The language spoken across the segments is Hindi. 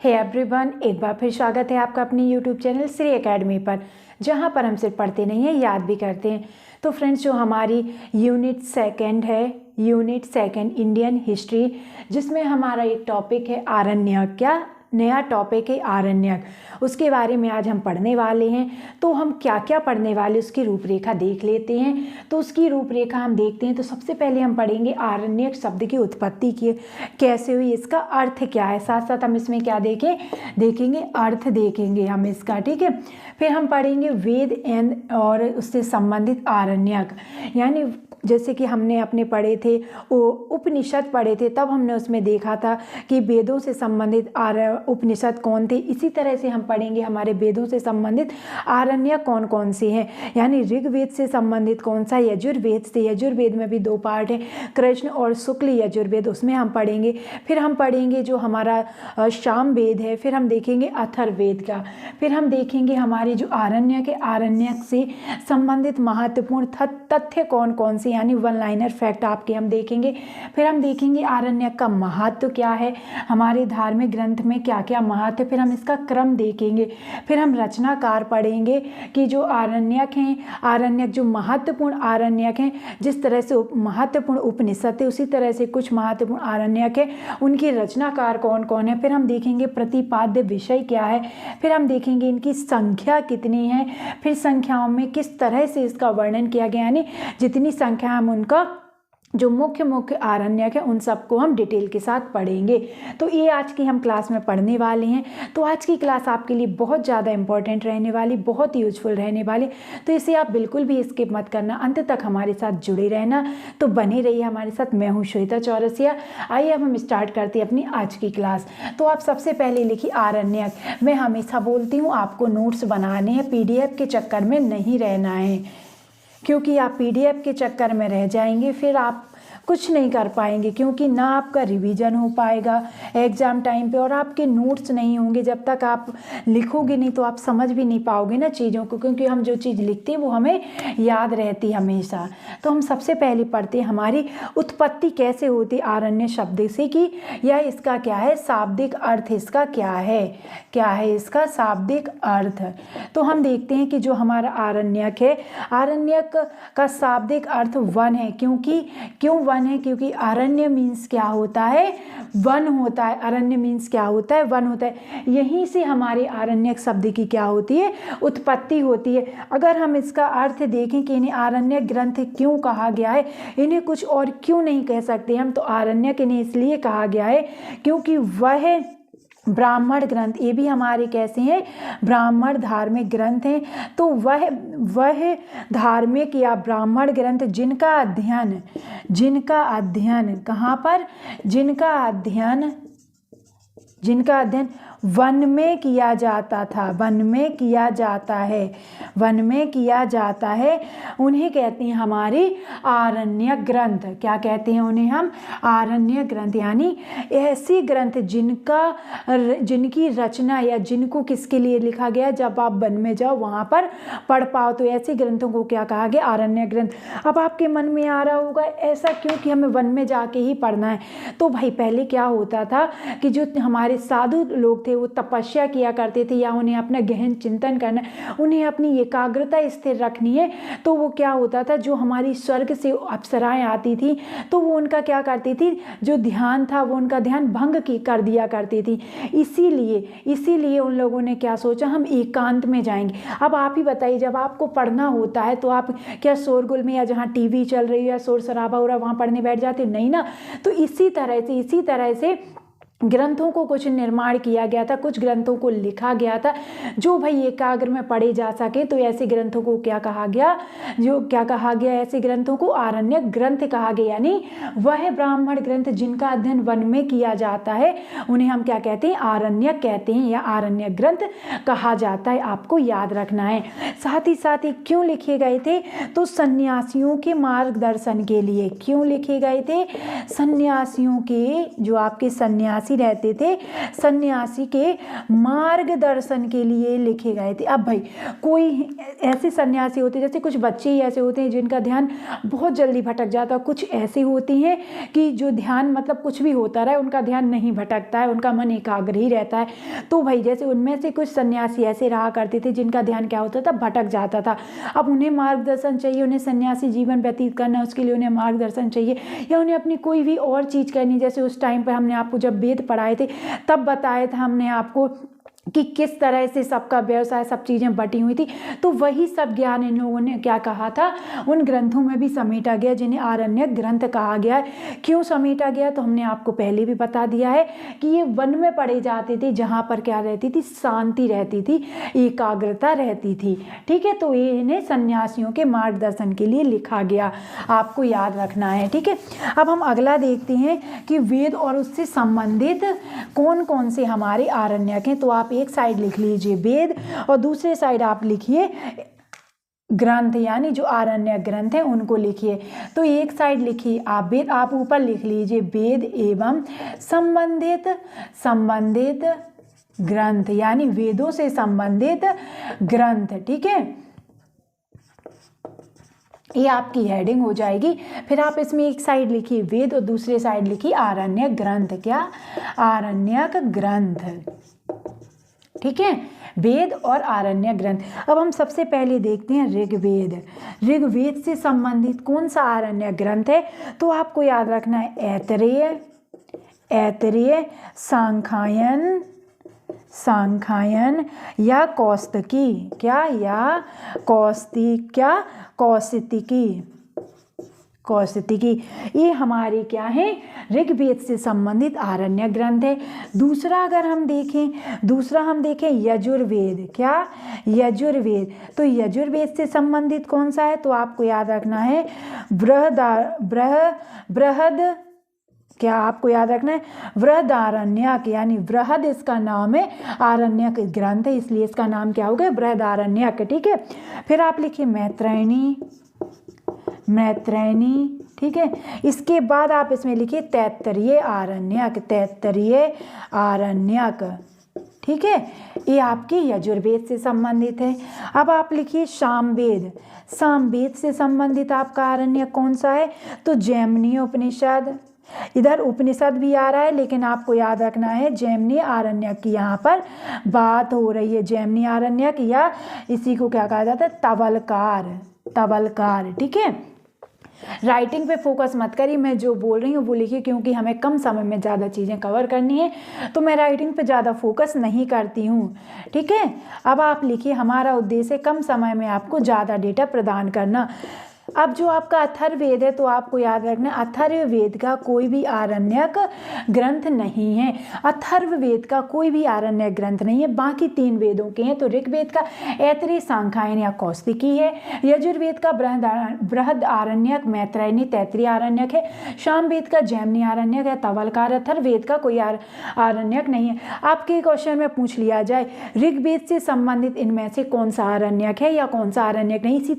हे एवरीवन, एक बार फिर स्वागत है आपका अपनी यूट्यूब चैनल श्री एकेडमी पर, जहां पर हम सिर्फ पढ़ते नहीं हैं, याद भी करते हैं। तो फ्रेंड्स, जो हमारी यूनिट सेकंड है, यूनिट सेकंड इंडियन हिस्ट्री, जिसमें हमारा एक टॉपिक है आरण्यक। क्या नया टॉपिक है आरण्यक, उसके बारे में आज हम पढ़ने वाले हैं। तो हम क्या क्या पढ़ने वाले उसकी रूपरेखा देख लेते हैं। तो उसकी रूपरेखा हम देखते हैं। तो सबसे पहले हम पढ़ेंगे आरण्यक शब्द की उत्पत्ति की कैसे हुई, इसका अर्थ क्या है। साथ साथ हम इसमें क्या देखेंगे अर्थ देखेंगे हम इसका, ठीक है। फिर हम पढ़ेंगे वेद एंड और उससे संबंधित आरण्यक, यानी जैसे कि हमने अपने पढ़े थे वो उपनिषद पढ़े थे, तब हमने उसमें देखा था कि वेदों से संबंधित उपनिषद कौन थे। इसी तरह से हम पढ़ेंगे हमारे वेदों से संबंधित आरण्यक कौन कौन से हैं, यानी ऋग्वेद से संबंधित कौन सा, यजुर्वेद से। यजुर्वेद में भी दो पार्ट है, कृष्ण और शुक्ल यजुर्वेद, उसमें हम पढ़ेंगे। फिर हम पढ़ेंगे जो हमारा सामवेद है। फिर हम देखेंगे अथर्ववेद का। फिर हम देखेंगे हमारे जो आरण्यक है, आरण्यक से संबंधित महत्वपूर्ण तथ्य कौन कौन से, यानी वन लाइनर फैक्ट आपके हम देखेंगे। फिर हम देखेंगे आरण्यक का महत्व क्या है, हमारे धार्मिक ग्रंथ में क्या क्या महत्व, फिर हम इसका क्रम देखेंगे। फिर हम रचनाकार पढ़ेंगे कि जो आरण्यक हैं, आरण्यक जो महत्वपूर्ण आरण्यक हैं, जिस तरह से महत्वपूर्ण उपनिषद है, उसी तरह से कुछ महत्वपूर्ण आरण्यक है, उनके रचनाकार कौन कौन है। फिर हम देखेंगे प्रतिपाद्य विषय क्या है। फिर हम देखेंगे इनकी संख्या कितनी है। फिर संख्याओं में किस तरह से इसका वर्णन किया गया, यानी जितनी संख्या हम उनका जो मुख्य आरण्यक है उन सबको हम डिटेल के साथ पढ़ेंगे। तो ये आज की हम क्लास में पढ़ने वाले हैं। तो आज की क्लास आपके लिए बहुत ज़्यादा इंपॉर्टेंट रहने वाली, बहुत यूजफुल रहने वाली। तो इसे आप बिल्कुल भी स्किप मत करना, अंत तक हमारे साथ जुड़े रहना। तो बने रहिए हमारे साथ। मैं हूँ श्वेता चौरसिया। आइए अब हम स्टार्ट करते हैं अपनी आज की क्लास। तो आप सबसे पहले लिखिए आरण्यक। मैं हमेशा बोलती हूँ आपको नोट्स बनाने हैं, PDF के चक्कर में नहीं रहना है, क्योंकि आप PDF के चक्कर में रह जाएंगे, फिर आप कुछ नहीं कर पाएंगे, क्योंकि ना आपका रिवीजन हो पाएगा एग्ज़ाम टाइम पे, और आपके नोट्स नहीं होंगे। जब तक आप लिखोगे नहीं तो आप समझ भी नहीं पाओगे ना चीज़ों को, क्योंकि हम जो चीज़ लिखते हैं वो हमें याद रहती हमेशा। तो हम सबसे पहले पढ़ते हैं हमारी उत्पत्ति कैसे होती आरण्य शब्द से, कि यह इसका क्या है शाब्दिक अर्थ, इसका क्या है इसका शाब्दिक अर्थ। तो हम देखते हैं कि जो हमारा आरण्यक है, आरण्यक का शाब्दिक अर्थ वन है। क्यों वन है? क्योंकि आरण्य मीन्स क्या होता है, वन होता है। अरण्य मीन्स क्या होता है, वन होता है। यहीं से हमारे आरण्यक शब्द की क्या होती है, उत्पत्ति होती है। अगर हम इसका अर्थ देखें कि इन्हें आरण्यक ग्रंथ क्यों कहा गया है, इन्हें कुछ और क्यों नहीं कह सकते हम, तो आरण्यक इन्हें इसलिए कहा गया है क्योंकि वह ब्राह्मण ग्रंथ, ये भी हमारे कैसे हैं, ब्राह्मण धार्मिक ग्रंथ हैं। तो वह धार्मिक या ब्राह्मण ग्रंथ जिनका अध्ययन कहाँ पर, जिनका अध्ययन वन में किया जाता था, वन में किया जाता है, उन्हें कहते हैं हमारे आरण्यक ग्रंथ। क्या कहते हैं उन्हें हम, आरण्यक ग्रंथ। यानी ऐसे ग्रंथ जिनकी रचना या जिनको किसके लिए लिखा गया, जब आप वन में जाओ वहाँ पर पढ़ पाओ, तो ऐसे ग्रंथों को क्या कहा गया, आरण्यक ग्रंथ। अब आपके मन में आ रहा होगा ऐसा क्यों कि हमें वन में जाके ही पढ़ना है। तो भाई पहले क्या होता था कि जो हमारे साधु लोग थे वो तपस्या किया करते थे, या उन्हें अपना गहन चिंतन करना, उन्हें अपनी एकाग्रता स्थिर रखनी है। तो वो क्या होता था, जो हमारी स्वर्ग से अप्सराएं आती थी, तो वो उनका क्या करती थी, जो ध्यान था वो उनका ध्यान भंग कर दिया करती थी। इसीलिए उन लोगों ने क्या सोचा, हम एकांत में जाएंगे। अब आप ही बताइए, जब आपको पढ़ना होता है तो आप क्या शोरगुल में, या जहाँ TV चल रही है या शोर शराबा हो रहा है वहाँ पढ़ने बैठ जाते, नहीं ना। तो इसी तरह से ग्रंथों को कुछ निर्माण किया गया था, कुछ ग्रंथों को लिखा गया था जो भाई एकाग्र में पढ़े जा सके। तो ऐसे ग्रंथों को क्या कहा गया, ऐसे ग्रंथों को आरण्यक ग्रंथ कहा गया। यानी वह ब्राह्मण ग्रंथ जिनका अध्ययन वन में किया जाता है, उन्हें हम क्या कहते हैं, आरण्यक कहते हैं, या आरण्यक ग्रंथ कहा जाता है। आपको याद रखना है। साथ ही क्यों लिखे गए थे, तो सन्यासियों के मार्गदर्शन के लिए। क्यों लिखे गए थे, सन्यासियों के, जो आपके सन्यासी सन्यासी रहते थे, सन्यासी के मार्गदर्शन के लिए लिखे गए थे। अब भाई कोई ऐसे सन्यासी होते, जैसे कुछ बच्चे ही ऐसे होते हैं जिनका ध्यान बहुत जल्दी भटक जाता है, कुछ ऐसे होती हैं कि जो ध्यान मतलब कुछ भी होता रहे उनका ध्यान नहीं भटकता है, उनका मन एकाग्र ही रहता है। तो भाई जैसे उनमें से कुछ सन्यासी ऐसे रहा करते थे जिनका ध्यान क्या होता था, भटक जाता था। अब उन्हें मार्गदर्शन चाहिए, उन्हें सन्यासी जीवन व्यतीत करना, उसके लिए उन्हें मार्गदर्शन चाहिए, या उन्हें अपनी कोई भी और चीज़ करनी। जैसे उस टाइम पर हमने आपको जब वेद पढ़ाए थे तब बताया था हमने आपको कि किस तरह से सबका व्यवसाय, सब चीज़ें बटी हुई थी। तो वही सब ज्ञान इन लोगों ने क्या कहा था, उन ग्रंथों में भी समेटा गया जिन्हें आरण्यक ग्रंथ कहा गया है। क्यों समेटा गया, तो हमने आपको पहले भी बता दिया है कि ये वन में पढ़े जाते थे जहाँ पर क्या रहती थी, शांति रहती थी, एकाग्रता रहती थी। ठीक है, तो ये इन्हें सन्यासियों के मार्गदर्शन के लिए लिखा गया, आपको याद रखना है। ठीक है, अब हम अगला देखते हैं कि वेद और उससे संबंधित कौन कौन से हमारे आरण्यक हैं। तो आप एक साइड लिख लीजिए वेद और दूसरे साइड आप लिखिए ग्रंथ, यानी जो आरण्यक ग्रंथ हैं उनको लिखिए। तो एक साइड लिखिए आप वेद, आप ऊपर लिख लीजिए वेद एवं संबंधित ग्रंथ, यानी वेदों से संबंधित ग्रंथ। ठीक है, ये आपकी हेडिंग हो जाएगी। फिर आप इसमें एक साइड लिखिए वेद और दूसरे साइड लिखिए आरण्यक ग्रंथ। क्या, आरण्यक ग्रंथ। ठीक है, वेद और आरण्यक ग्रंथ। अब हम सबसे पहले देखते हैं ऋग्वेद। ऋग्वेद से संबंधित कौन सा आरण्यक ग्रंथ है, तो आपको याद रखना है ऐतरेय, सांख्यायन या कौस्तकी। क्या, या कौशिकी। ये हमारे क्या है, ऋग्वेद से संबंधित आरण्यक ग्रंथ है। दूसरा हम देखें यजुर्वेद। क्या, यजुर्वेद। तो यजुर्वेद से संबंधित कौन सा है, तो आपको याद रखना है बृहद। क्या आपको याद रखना है, बृहदारण्यक, यानी बृहद इसका नाम है, आरण्यक ग्रंथ है, इसलिए इसका नाम क्या हो गया, बृहदारण्यक। ठीक है, फिर आप लिखिए मैत्रेयी। ठीक है, इसके बाद आप इसमें लिखिए तैत्तरीय आरण्यक। ठीक है, ये आपकी यजुर्वेद से संबंधित है। अब आप लिखिए सामवेद से संबंधित आपका आरण्यक कौन सा है, तो जैमिनी उपनिषद। इधर उपनिषद भी आ रहा है, लेकिन आपको याद रखना है जैमिनी आरण्यक की यहाँ पर बात हो रही है। जैमिनी आरण्यक, या इसी को क्या कहा जाता है, तवलकार। ठीक है, राइटिंग पे फोकस मत करिए, मैं जो बोल रही हूँ वो लिखिए, क्योंकि हमें कम समय में ज़्यादा चीज़ें कवर करनी है, तो मैं राइटिंग पे ज़्यादा फोकस नहीं करती हूँ। ठीक है, अब आप लिखिए, हमारा उद्देश्य कम समय में आपको ज़्यादा डेटा प्रदान करना। अब जो आपका अथर्ववेद है, तो आपको याद रखना अथर्ववेद का कोई भी आरण्यक ग्रंथ नहीं है। अथर्ववेद का कोई भी आरण्यक ग्रंथ नहीं है, बाकी 3 वेदों के हैं। तो ऋग्वेद का ऐतरेय, सांख्यायन या कौशिकी है, यजुर्वेद का बृहद आरण्यक मैत्रेयी तैत्तरीय आरण्यक है, सामवेद का जैमिनी आरण्यक है, तवलकार। अथर्ववेद का कोई आरण्यक नहीं है। आपके क्वेश्चन में पूछ लिया जाए ऋग्वेद से संबंधित इनमें से कौन सा आरण्यक है या कौन सा आरण्यक नहीं, इसी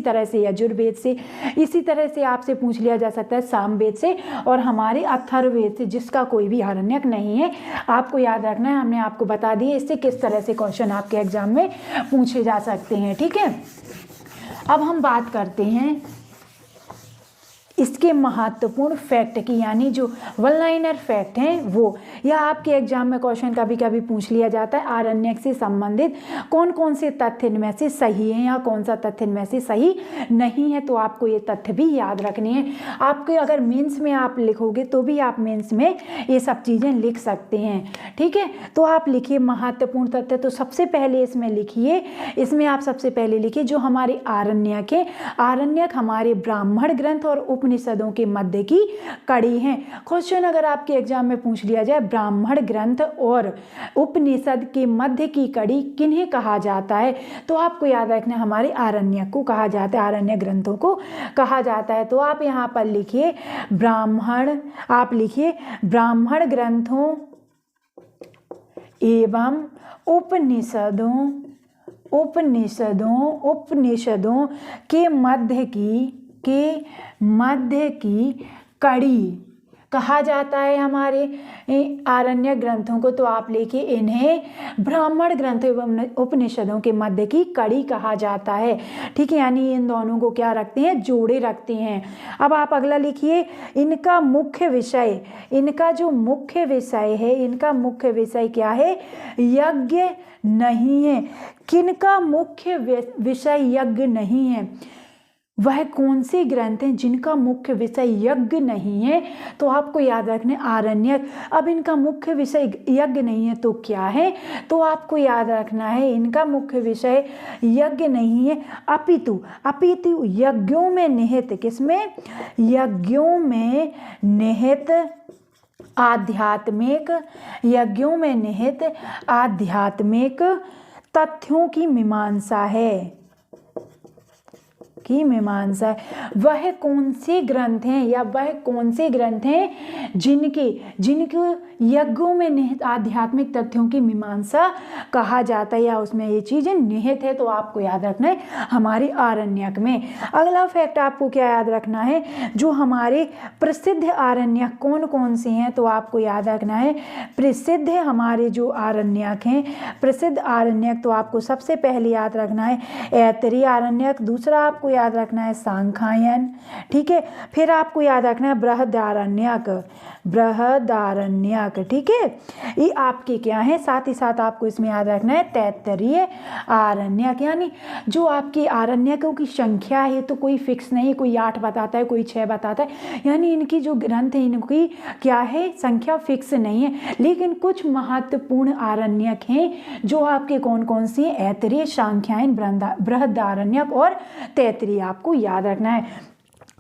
तरह से यजुर्वेद से, इसी तरह से आपसे पूछ लिया जा सकता है सामवेद से और हमारे अथर्ववेद से, जिसका कोई भी आरण्यक नहीं है। आपको याद रखना है, हमने आपको बता दिए इससे किस तरह से क्वेश्चन आपके एग्जाम में पूछे जा सकते हैं। ठीक है, अब हम बात करते हैं इसके महत्वपूर्ण फैक्ट की, यानी जो वन लाइनर फैक्ट हैं वो, या आपके एग्जाम में क्वेश्चन कभी कभी पूछ लिया जाता है आरण्यक से संबंधित कौन कौन से तथ्य इनमें से सही हैं या कौन सा तथ्य इनमें से सही नहीं है। तो आपको ये तथ्य भी याद रखने हैं। आपके अगर मेंस में आप लिखोगे तो भी आप मेंस में ये सब चीज़ें लिख सकते हैं। ठीक है, तो आप लिखिए महत्वपूर्ण तथ्य। तो सबसे पहले इसमें लिखिए, इसमें आप सबसे पहले लिखिए जो हमारे आरण्यक है, आरण्यक हमारे ब्राह्मण ग्रंथ और उपनिषदों के मध्य की कड़ी हैं। क्वेश्चन अगर आपके एग्जाम में पूछ लिया जाए ब्राह्मण ग्रंथ और उपनिषद के मध्य की कड़ी किन्हें कहा जाता है, तो आपको याद रखना हमारे आरण्यक को कहा जाता है, आरण्यक ग्रंथों को कहा जाता है। तो आप यहाँ पर लिखिए ब्राह्मण, आप लिखिए ब्राह्मण ग्रंथों एवं उपनिषदों के मध्य की कहा जाता है हमारे आरण्यक ग्रंथों को? तो आप लिखिए इन्हें ब्राह्मण ग्रंथ एवं उपनिषदों के मध्य की कड़ी कहा जाता है। ठीक है, यानी इन दोनों को क्या रखते हैं, जोड़े रखते हैं। अब आप अगला लिखिए, इनका मुख्य विषय, इनका जो मुख्य विषय है, इनका मुख्य विषय क्या है, यज्ञ नहीं है। किनका मुख्य विषय यज्ञ नहीं है? वह कौन से ग्रंथ हैं जिनका मुख्य विषय यज्ञ नहीं है? तो आपको याद रखना आरण्यक। अब इनका मुख्य विषय यज्ञ नहीं है तो क्या है? तो आपको याद रखना है इनका मुख्य विषय यज्ञ नहीं है, अपितु यज्ञों में निहित, किसमें, यज्ञों में निहित आध्यात्मिक, यज्ञों में निहित आध्यात्मिक तथ्यों की मीमांसा है, की मीमांसा। वह कौन से ग्रंथ हैं, या वह कौन से ग्रंथ हैं जिनके यज्ञों में निहित आध्यात्मिक तथ्यों की मीमांसा कहा जाता है, या उसमें ये चीजें निहित है? तो आपको याद रखना है हमारे आरण्यक में। अगला फैक्ट आपको क्या याद रखना है, जो हमारे प्रसिद्ध आरण्यक कौन कौन से हैं? तो आपको याद रखना है प्रसिद्ध हमारे जो आरण्यक हैं, प्रसिद्ध आरण्यक, तो आपको सबसे पहले याद रखना है ऐतरेय आरण्यक, दूसरा आपको याद रखना है सांख्यायन, ठीक है, फिर आपको याद रखना है बृहदारण्यक, बृहदारण्यक, ठीक है, ये आपके क्या है, साथ ही साथ आपको इसमें याद रखना है तैत्तरीय आरण्यक। यानी जो आपके आरण्यकों की संख्या है तो कोई फिक्स नहीं, कोई 8 बताता है, कोई 6 बताता है, यानी इनकी जो ग्रंथ है इनकी क्या है, संख्या फिक्स नहीं है। लेकिन कुछ महत्वपूर्ण आरण्यक हैं जो आपके कौन कौन से हैं, ऐतरेय, सांख्यायन, बृहदारण्यक और तैत्तरीय, आपको याद रखना है।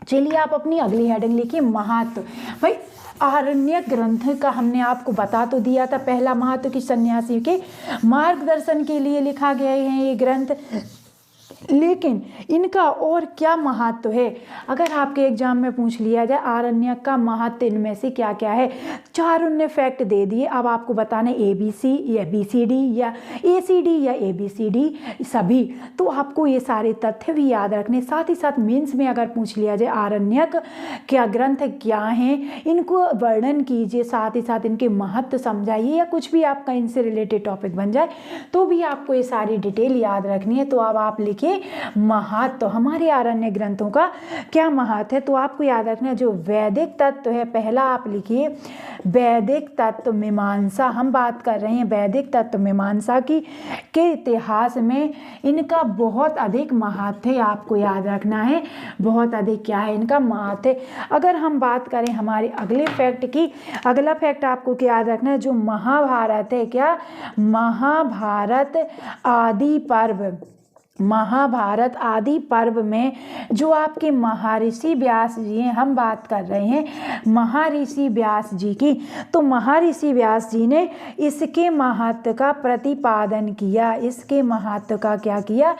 चलिए आप अपनी अगली हेडिंग लिखिए महत्व। भाई आरण्यक ग्रंथ का हमने आपको बता तो दिया था, पहला महत्व कि सन्यासी के मार्गदर्शन के लिए लिखा गया है ये ग्रंथ, लेकिन इनका और क्या महत्व है? अगर आपके एग्जाम में पूछ लिया जाए आरण्यक का महत्व इनमें से क्या क्या है, 4 उनने फैक्ट दे दिए, अब आपको बताना ABC या BCD या ACD या ABCD सभी, तो आपको ये सारे तथ्य भी याद रखने। साथ ही साथ मेंस में अगर पूछ लिया जाए आरण्यक क्या ग्रंथ क्या हैं, इनको वर्णन कीजिए, साथ ही साथ इनके महत्व समझाइए, या कुछ भी आपका इनसे रिलेटेड टॉपिक बन जाए तो भी आपको ये सारी डिटेल याद रखनी है। तो अब आप लिखिए महत्व, तो हमारे आरण्य ग्रंथों का क्या महत्व है? तो आपको याद रखना है जो वैदिक तत्व है, पहला आप लिखिए वैदिक तत्व मीमांसा, हम बात कर रहे हैं वैदिक तत्व मीमांसा की, के इतिहास में इनका बहुत अधिक महत्व है, आपको याद रखना है बहुत अधिक क्या है इनका महत्व है। अगर हम बात करें हमारे अगले फैक्ट की, अगला फैक्ट आपको क्या याद रखना है, जो महाभारत है, क्या, महाभारत आदि पर्व, महाभारत आदि पर्व में जो आपके महर्षि व्यास जी हैं, हम बात कर रहे हैं महर्षि व्यास जी की, तो महर्षि व्यास जी ने इसके महत्व का प्रतिपादन किया, इसके महत्व का क्या किया,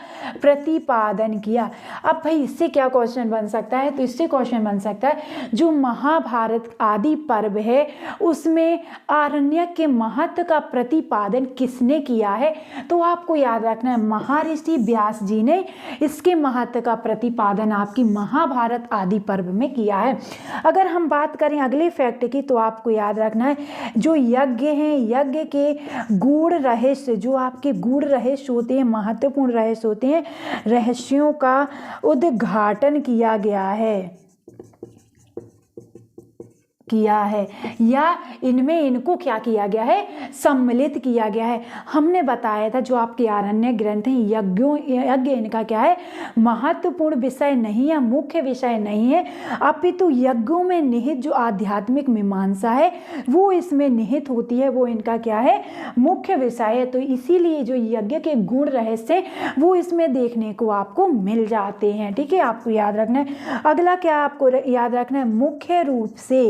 प्रतिपादन किया। अब भाई इससे क्या क्वेश्चन बन सकता है? तो इससे क्वेश्चन बन सकता है जो महाभारत आदि पर्व है उसमें आरण्यक के महत्व का प्रतिपादन किसने किया है? तो आपको याद रखना है महर्षि व्यास जी ने इसके महत्व का प्रतिपादन आपकी महाभारत आदि पर्व में किया है। अगर हम बात करें अगले फैक्ट की, तो आपको याद रखना है जो यज्ञ हैं, यज्ञ के गूढ़ रहस्य, जो आपके गूढ़ रहस्य होते हैं, महत्वपूर्ण रहस्य होते हैं, रहस्यों का उद्घाटन किया गया है, किया है, या इनमें इनको क्या किया गया है, सम्मिलित किया गया है। हमने बताया था जो आपके आरण्य ग्रंथ हैं यज्ञ इनका क्या है, महत्वपूर्ण विषय नहीं है, मुख्य विषय नहीं है, अपितु यज्ञों में निहित जो आध्यात्मिक मीमांसा है वो इसमें निहित होती है, वो इनका क्या है, मुख्य विषय है। तो इसीलिए जो यज्ञ के गुण रहस्य वो इसमें देखने को आपको मिल जाते हैं, ठीक है, आपको याद रखना है। अगला क्या आपको याद रखना है, मुख्य रूप से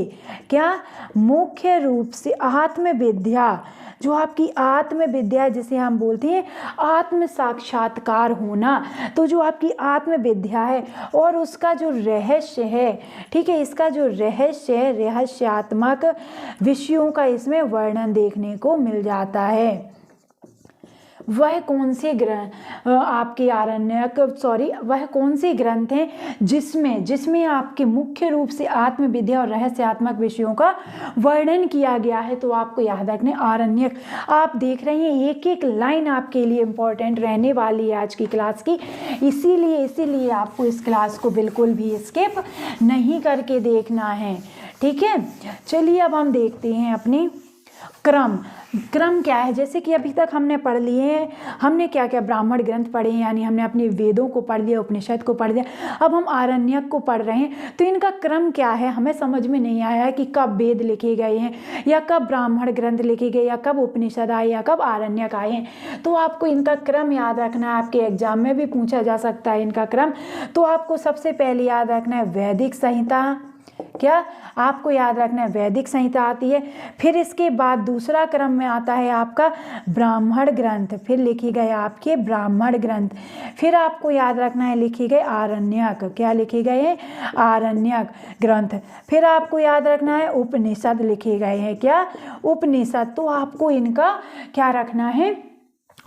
क्या, मुख्य रूप से आत्मविद्या, जो आपकी आत्मविद्या जिसे हम बोलते हैं आत्म साक्षात्कार होना, तो जो आपकी आत्मविद्या है और उसका जो रहस्य है, ठीक है, इसका जो रहस्य है, रहस्यात्मक विषयों का इसमें वर्णन देखने को मिल जाता है। वह कौन से ग्रंथ आपके आरण्यक वह कौन से ग्रंथ हैं जिसमें आपके मुख्य रूप से आत्मविद्या और रहस्यात्मक विषयों का वर्णन किया गया है। तो आपको याद रखना आरण्यक। आप देख रहे हैं एक एक लाइन आपके लिए इम्पोर्टेंट रहने वाली है आज की क्लास की, इसीलिए आपको इस क्लास को बिल्कुल भी स्किप नहीं करके देखना है, ठीक है। चलिए अब हम देखते हैं अपनी क्रम क्या है। जैसे कि अभी तक हमने पढ़ लिए हैं, हमने क्या क्या ब्राह्मण ग्रंथ पढ़े हैं, यानी हमने अपने वेदों को पढ़ लिया, उपनिषद को पढ़ लिया, अब हम आरण्यक को पढ़ रहे हैं। तो इनका क्रम क्या है हमें समझ में नहीं आया है कि कब वेद लिखे गए हैं, या कब ब्राह्मण ग्रंथ लिखे गए, या कब उपनिषद आए, या कब आरण्यक आए हैं। तो आपको इनका क्रम याद रखना है, आपके एग्जाम में भी पूछा जा सकता है इनका क्रम। तो आपको सबसे पहले याद रखना है वैदिक संहिता, क्या आपको याद रखना है वैदिक संहिता आती है। फिर इसके बाद दूसरा क्रम में आता है आपका ब्राह्मण ग्रंथ, फिर लिखे गए आपके ब्राह्मण ग्रंथ। फिर आपको याद रखना है लिखे गए आरण्यक, क्या लिखे गए हैं आरण्यक ग्रंथ। फिर आपको याद रखना है उपनिषद लिखे गए हैं, क्या उपनिषद। तो आपको इनका क्या रखना है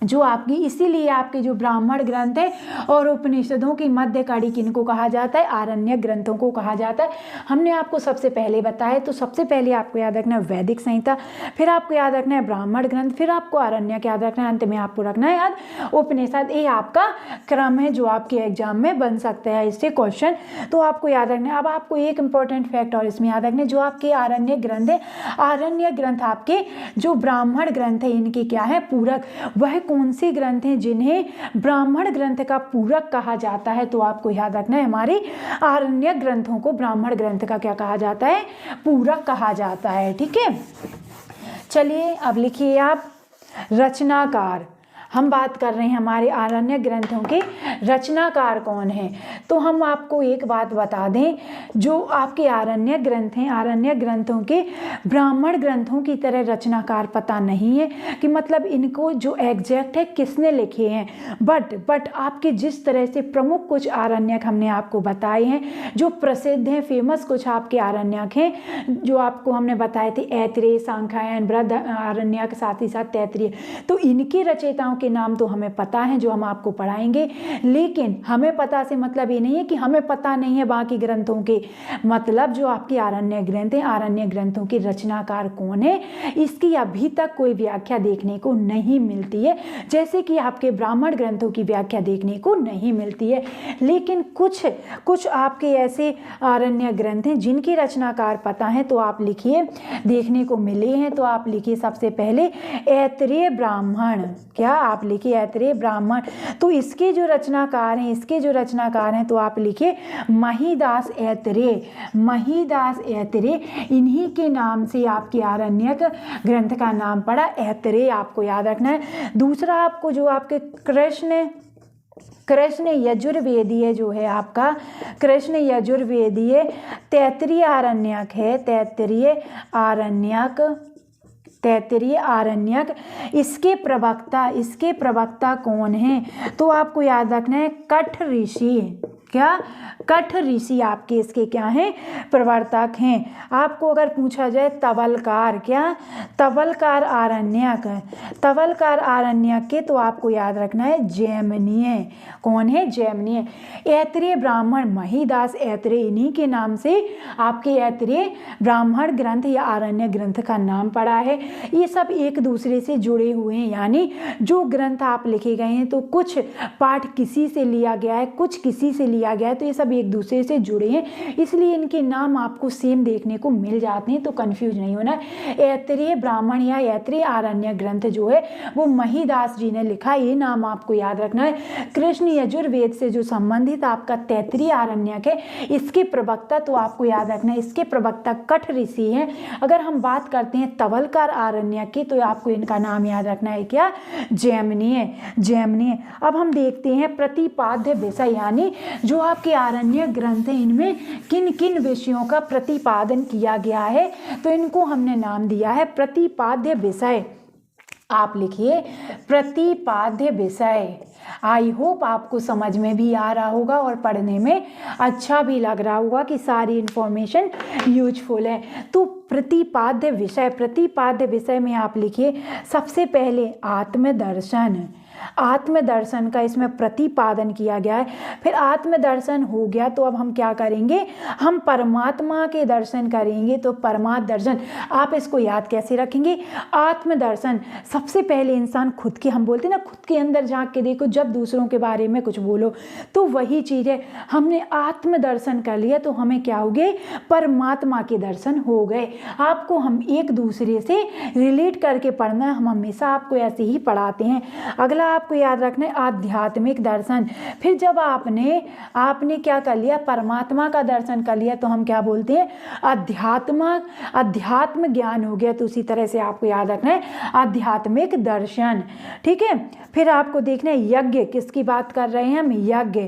जो आपकी, इसीलिए आपके जो ब्राह्मण ग्रंथ है और उपनिषदों की मध्य कड़ी किनको कहा जाता है, आरण्यक ग्रंथों को कहा जाता है। हमने आपको सबसे पहले बताया। तो सबसे पहले आपको याद रखना है वैदिक संहिता, फिर आपको याद रखना है ब्राह्मण ग्रंथ, फिर आपको आरण्यक याद रखना है, अंत में आपको रखना है याद उपनिषद। ये आपका क्रम है जो आपके एग्जाम में बन सकता है इससे क्वेश्चन। तो आपको याद रखना है। अब आपको एक इंपॉर्टेंट फैक्ट और इसमें याद रखना, जो आपके आरण्यक ग्रंथ है, आरण्यक ग्रंथ आपके जो ब्राह्मण ग्रंथ है इनके क्या है पूरक। वह कौन से ग्रंथ हैं जिन्हें ब्राह्मण ग्रंथ का पूरक कहा जाता है। तो आपको याद रखना है हमारे आरण्यक ग्रंथों को ब्राह्मण ग्रंथ का क्या कहा जाता है, पूरक कहा जाता है, ठीक है। चलिए अब लिखिए आप रचनाकार। हम बात कर रहे हैं हमारे आरण्यक ग्रंथों के रचनाकार कौन हैं। तो हम आपको एक बात बता दें, जो आपके आरण्यक ग्रंथ हैं, आरण्यक ग्रंथों के ब्राह्मण ग्रंथों की तरह रचनाकार पता नहीं है कि मतलब इनको जो एग्जैक्ट है किसने लिखे हैं। बट आपके जिस तरह से प्रमुख कुछ आरण्यक हमने आपको बताए हैं, जो प्रसिद्ध हैं, फेमस कुछ आपके आरण्यक हैं जो आपको हमने बताए थे, ऐत्रेय, सांख्यायन, बृहद आरण्यक, साथ ही साथ तैत्तिरीय। तो इनके रचयिताओं के नाम तो हमें पता है जो हम आपको पढ़ाएंगे, लेकिन हमें पता से मतलब ये नहीं है कि हमें पता नहीं है बाकी ग्रंथों के। मतलब जो आपके आरण्यक ग्रंथ हैं, आरण्यक ग्रंथों के रचनाकार कौन है, इसकी अभी तक कोई व्याख्या देखने को नहीं मिलती है। जैसे कि आपके ब्राह्मण ग्रंथों की व्याख्या देखने को नहीं मिलती है, लेकिन कुछ आपके ऐसे आरण्यक ग्रंथ हैं जिनके रचनाकार पता है। तो आप लिखिए, देखने को मिले हैं। तो आप लिखिए सबसे पहले ऐत्रेय ब्राह्मण, क्या आप लिखिए ऐत्रेय ब्राह्मण। तो इसके जो रचनाकार हैं, तो आप लिखिए महीदास ऐत्रेय, महीदास ऐत्रेय। इन्हीं के नाम से आपके आरण्यक ग्रंथ का नाम पड़ा ऐत्रेय, आपको याद रखना है। दूसरा आपको जो आपके कृष्ण यजुर्वेदीय जो है आपका कृष्ण यजुर्वेदीय तैत्तिरीय आरण्यक है, तैत्तिरीय आरण्यक। इसके प्रवक्ता कौन हैं। तो आपको याद रखना है कठ ऋषि, क्या कठ ऋषि आपके इसके क्या हैं, प्रवर्तक हैं। आपको अगर पूछा जाए तवलकार, क्या तवलकार आरण्यक के, तो आपको याद रखना है जैमिनीय। कौन है, जैमिनीय। ऐत्रेय ब्राह्मण महीदास ऐत्रेय, इन्हीं के नाम से आपके ऐत्रेय ब्राह्मण ग्रंथ या आरण्यक ग्रंथ का नाम पड़ा है। ये सब एक दूसरे से जुड़े हुए हैं, यानी जो ग्रंथ आप लिखे गए हैं तो कुछ पाठ किसी से लिया गया है, कुछ किसी से लिया गया है, तो ये सब एक दूसरे से जुड़े हैं, इसलिए इनके नाम आपको सेम देखने को मिल जाते हैं। तो कंफ्यूज नहीं होना। ऐत्रेय ब्राह्मण या ऐत्रेय आरण्यक ग्रंथ जो है वो महीदास जी ने लिखा, ये नाम आपको याद रखना है। कृष्ण यजुर्वेद से जो संबंधित आपका तैत्तिरीय आरण्यक है, इसके प्रवक्ता तो आपको याद रखना है, इसके प्रवक्ता कठ ऋषि हैं। अगर हम बात करते हैं तवलकार आरण्यक की, तो आपको इनका नाम याद रखना है, क्या जैमिनीय। अब हम देखते हैं प्रतिपाद्य विषय, यानी जो आपके आरण्यक ग्रंथ हैं इनमें किन किन विषयों का प्रतिपादन किया गया है। तो इनको हमने नाम दिया है प्रतिपाद्य विषय। आप लिखिए प्रतिपाद्य विषय। आई होप आपको समझ में भी आ रहा होगा और पढ़ने में अच्छा भी लग रहा होगा कि सारी इंफॉर्मेशन यूजफुल है। तो प्रतिपाद्य विषय में आप लिखिए सबसे पहले आत्मदर्शन, आत्मदर्शन का इसमें प्रतिपादन किया गया है। फिर आत्मदर्शन हो गया तो अब हम क्या करेंगे, हम परमात्मा के दर्शन करेंगे। तो परमात्म दर्शन, आप इसको याद कैसे रखेंगे, आत्मदर्शन। सबसे पहले इंसान खुद के, हम बोलते हैं ना, खुद के अंदर झांक के देखो जब दूसरों के बारे में कुछ बोलो, तो वही चीज़ है। हमने आत्मदर्शन कर लिया तो हमें क्या हो गए, परमात्मा के दर्शन हो गए। आपको हम एक दूसरे से रिलेट करके पढ़ना है, हम हमेशा आपको ऐसे ही पढ़ाते हैं। अगला आपको याद रखना है आध्यात्मिक दर्शन। फिर जब आपने क्या कर लिया, परमात्मा का दर्शन कर लिया, तो हम क्या बोलते हैं, अध्यात्म ज्ञान हो गया। तो उसी तरह से आपको याद रखना है आध्यात्मिक दर्शन। ठीक है, फिर आपको देखना है यज्ञ, किसकी बात कर रहे हैं हम, यज्ञ।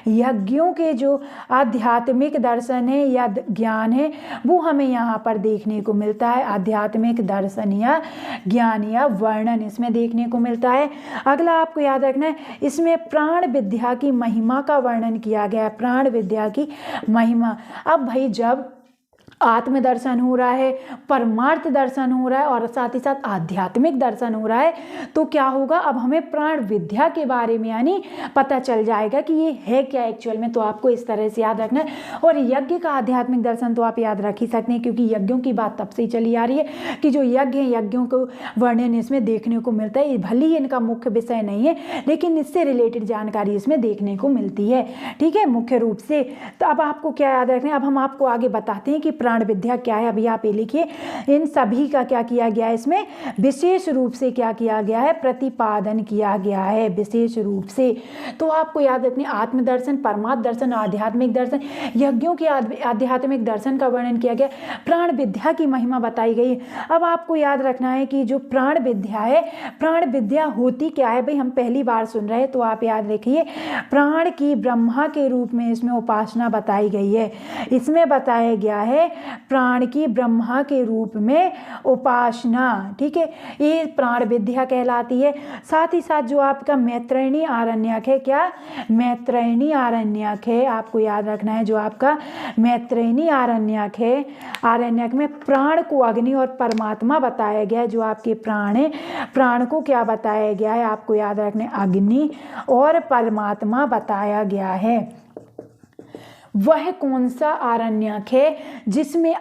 यज्ञों के जो आध्यात्मिक दर्शन है या ज्ञान है वो हमें यहाँ पर देखने को मिलता है। आध्यात्मिक दर्शन या ज्ञान या वर्णन इसमें देखने को मिलता है। अगला आपको याद रखना है, इसमें प्राण विद्या की महिमा का वर्णन किया गया है। प्राण विद्या की महिमा। अब भाई जब आत्मदर्शन हो रहा है, परमार्थ दर्शन हो रहा है और साथ ही साथ आध्यात्मिक दर्शन हो रहा है, तो क्या होगा, अब हमें प्राण विद्या के बारे में यानी पता चल जाएगा कि ये है क्या एक्चुअल में। तो आपको इस तरह से याद रखना है। और यज्ञ का आध्यात्मिक दर्शन तो आप याद रख ही सकते हैं, क्योंकि यज्ञों की बात तब से ही चली आ रही है कि जो यज्ञ हैं, यज्ञों को वर्णन इसमें देखने को मिलता है। भले ही इनका मुख्य विषय नहीं है, लेकिन इससे रिलेटेड जानकारी इसमें देखने को मिलती है। ठीक है, मुख्य रूप से। तो अब आपको क्या याद रखना है, अब हम आपको आगे बताते हैं कि प्राण विद्या क्या है। अभी आप ये लिखिए, इन सभी का क्या किया गया है, इसमें विशेष रूप से क्या किया गया है, प्रतिपादन किया गया है विशेष रूप से। तो आपको याद रखना, आत्मदर्शन, परमात्म दर्शन, आध्यात्मिक दर्शन, यज्ञों के आध्यात्मिक दर्शन का वर्णन किया गया, प्राण विद्या की महिमा बताई गई। अब आपको याद रखना है कि जो प्राण विद्या है, प्राण विद्या होती क्या है भाई, हम पहली बार सुन रहे हैं, तो आप याद रखिए प्राण की ब्रह्मा के रूप में इसमें उपासना बताई गई है। इसमें बताया गया है प्राण की ब्रह्मा के रूप में उपासना। ठीक है, ये प्राण विद्या कहलाती है। साथ ही साथ जो आपका मैत्रेयी आरण्यक है, क्या मैत्रेयी आरण्यक है, आपको याद रखना है, जो आपका मैत्रेयी आरण्यक है, आरण्यक में प्राण को अग्नि और परमात्मा बताया गया है। जो आपके प्राण है, प्राण को क्या बताया गया है, आपको याद रखना है, अग्नि और परमात्मा बताया गया है। वह कौन सा आरण्यक है जिसमें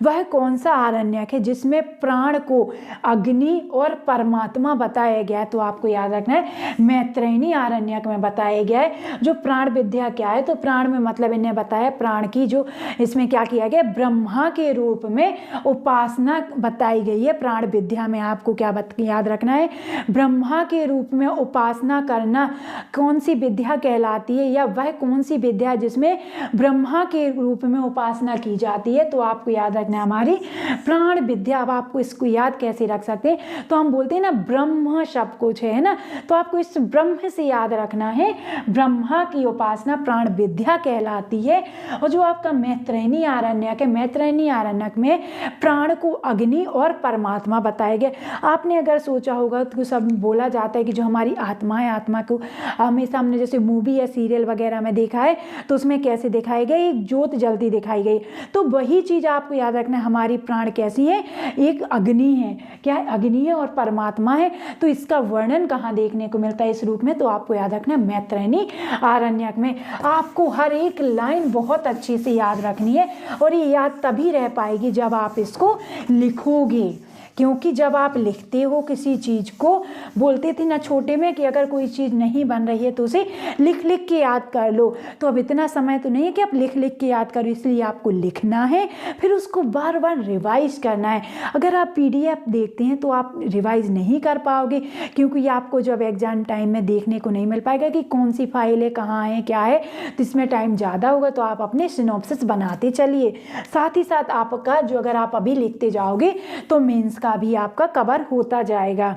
वह कौन सा आरण्यक है जिसमें प्राण को अग्नि और परमात्मा बताया गया है। तो आपको याद रखना है मैत्रेयी आरण्यक में बताया गया है। जो प्राण विद्या क्या है, तो प्राण में मतलब इन्हें बताया प्राण की जो इसमें क्या किया गया, ब्रह्मा के रूप में उपासना बताई गई है। प्राण विद्या में आपको क्या याद रखना है, ब्रह्मा के रूप में उपासना करना कौन सी विद्या कहलाती है, या वह कौन सी विद्या जिसमें ब्रह्मा के रूप में उपासना की जाती है। तो आपको याद रखना है हमारी प्राण विद्या। अब आपको इसको याद कैसे रख सकते हैं, तो हम बोलते हैं ना ब्रह्म शब्द कुछ है ना, तो आपको इस ब्रह्म से याद रखना है, ब्रह्मा की उपासना प्राण विद्या कहलाती है। और जो आपका मैत्रेयी आरण्यक है, मैत्रेयी आरण्यक में प्राण को अग्नि और परमात्मा बताया गया। आपने अगर सोचा होगा तो सब बोला जाता है कि जो हमारी आत्मा है, आत्मा को हमेशा हमने जैसे मूवी या सीरियल वगैरह में देखा है, तो उसमें कैसे दिखाई गई, एक ज्योत जलती दिखाई गई। तो वही चीज आपको याद रखना है, हमारी प्राण कैसी है, एक अग्नि है। क्या है, अग्नि है और परमात्मा है। तो इसका वर्णन कहाँ देखने को मिलता है इस रूप में, तो आपको याद रखना है मैत्रेयी आरण्यक में। आपको हर एक लाइन बहुत अच्छे से याद रखनी है, और ये याद तभी रह पाएगी जब आप इसको लिखोगे। क्योंकि जब आप लिखते हो किसी चीज़ को, बोलते थे ना छोटे में कि अगर कोई चीज़ नहीं बन रही है तो उसे लिख लिख के याद कर लो। तो अब इतना समय तो नहीं है कि आप लिख लिख के याद करो, इसलिए आपको लिखना है, फिर उसको बार बार रिवाइज करना है। अगर आप PDF देखते हैं तो आप रिवाइज नहीं कर पाओगे, क्योंकि आपको जब एग्जाम टाइम में देखने को नहीं मिल पाएगा कि कौन सी फाइल है, कहाँ है, क्या है, तो इसमें टाइम ज़्यादा होगा। तो आप अपने सिनॉप्सिस बनाते चलिए। साथ ही साथ आपका जो अगर आप अभी लिखते जाओगे तो मेंस का भी आपका कवर होता जाएगा।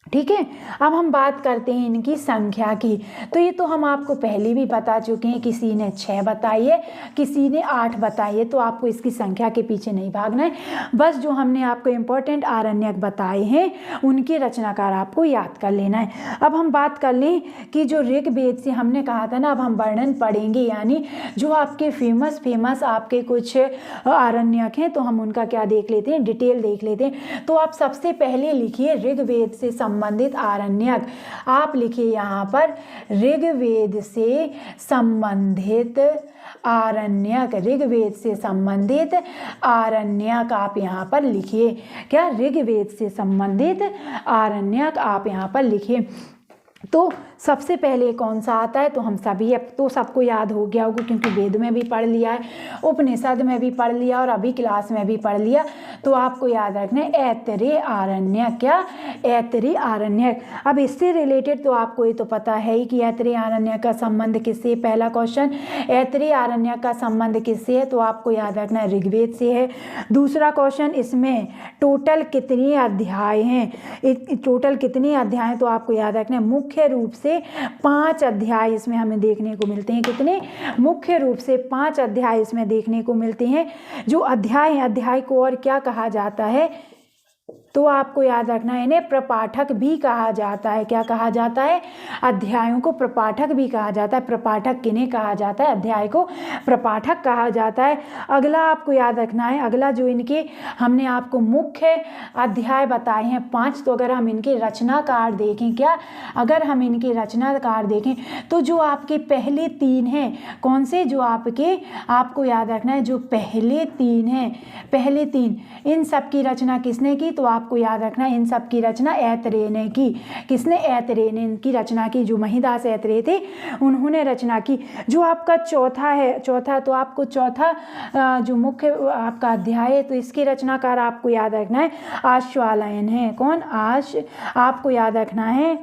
ठीक है, अब हम बात करते हैं इनकी संख्या की। तो ये तो हम आपको पहले भी बता चुके हैं, किसी ने 6 बताई है, किसी ने 8 बताई है। तो आपको इसकी संख्या के पीछे नहीं भागना है, बस जो हमने आपको इम्पोर्टेंट आरण्यक बताए हैं उनके रचनाकार आपको याद कर लेना है। अब हम बात कर लें कि जो ऋग्वेद से हमने कहा था ना, अब हम वर्णन पढ़ेंगे, यानी जो आपके फेमस आपके कुछ आरण्यक हैं, तो हम उनका क्या देख लेते हैं, डिटेल देख लेते हैं। तो आप सबसे पहले लिखिए ऋग्वेद से संबंधित संबंधित आरण्यक। आप लिखिए यहाँ पर ऋग्वेद से संबंधित आरण्यक, ऋग्वेद से संबंधित आरण्यक आप यहाँ पर लिखिए। क्या? ऋग्वेद से संबंधित आरण्यक आप यहाँ पर लिखिए। तो सबसे पहले कौन सा आता है? तो हम सभी, अब तो सबको याद हो गया होगा क्योंकि वेद में भी पढ़ लिया है, उपनिषद में भी पढ़ लिया और अभी क्लास में भी पढ़ लिया। तो आपको याद रखना है ऐतरेय आरण्यक। क्या? ऐतरेय आरण्यक। अब इससे रिलेटेड तो आपको ये तो पता है ही कि ऐतरेय आरण्यक का संबंध किससे। पहला क्वेश्चन, ऐतरेय आरण्यक का संबंध किससे है? तो आपको याद रखना है ऋग्वेद से है। दूसरा क्वेश्चन, इसमें टोटल कितने अध्याय हैं? टोटल कितने अध्याय हैं? तो आपको याद रखना है मुख्य रूप से 5 अध्याय इसमें हमें देखने को मिलते हैं। कितने? मुख्य रूप से 5 अध्याय इसमें देखने को मिलते हैं। जो अध्याय है, अध्याय को और क्या कहा जाता है? तो आपको याद रखना है इन्हें प्रपाठक भी कहा जाता है। क्या कहा जाता है? अध्यायों को प्रपाठक भी कहा जाता है। प्रपाठक किन्हें कहा जाता है? अध्याय को प्रपाठक कहा जाता है। अगला आपको याद रखना है, अगला जो इनके हमने आपको मुख्य अध्याय बताए हैं 5, तो अगर हम इनके रचनाकार देखें, क्या? अगर हम इनके रचनाकार देखें तो जो आपके पहले 3 हैं, कौन से? जो आपको याद रखना है जो पहले 3 हैं, पहले 3, इन सब की रचना किसने की? तो आपको याद रखना है इन सब की रचना ऐतरेय ने की। किसने? ऐतरेय ने इनकी रचना की। जो महिदास ऐतरेय थे उन्होंने रचना की। जो आपका चौथा है, चौथा, तो आपको चौथा जो मुख्य आपका अध्याय है तो इसके रचनाकार आपको याद रखना है आश्वालायन है। कौन? आपको याद रखना है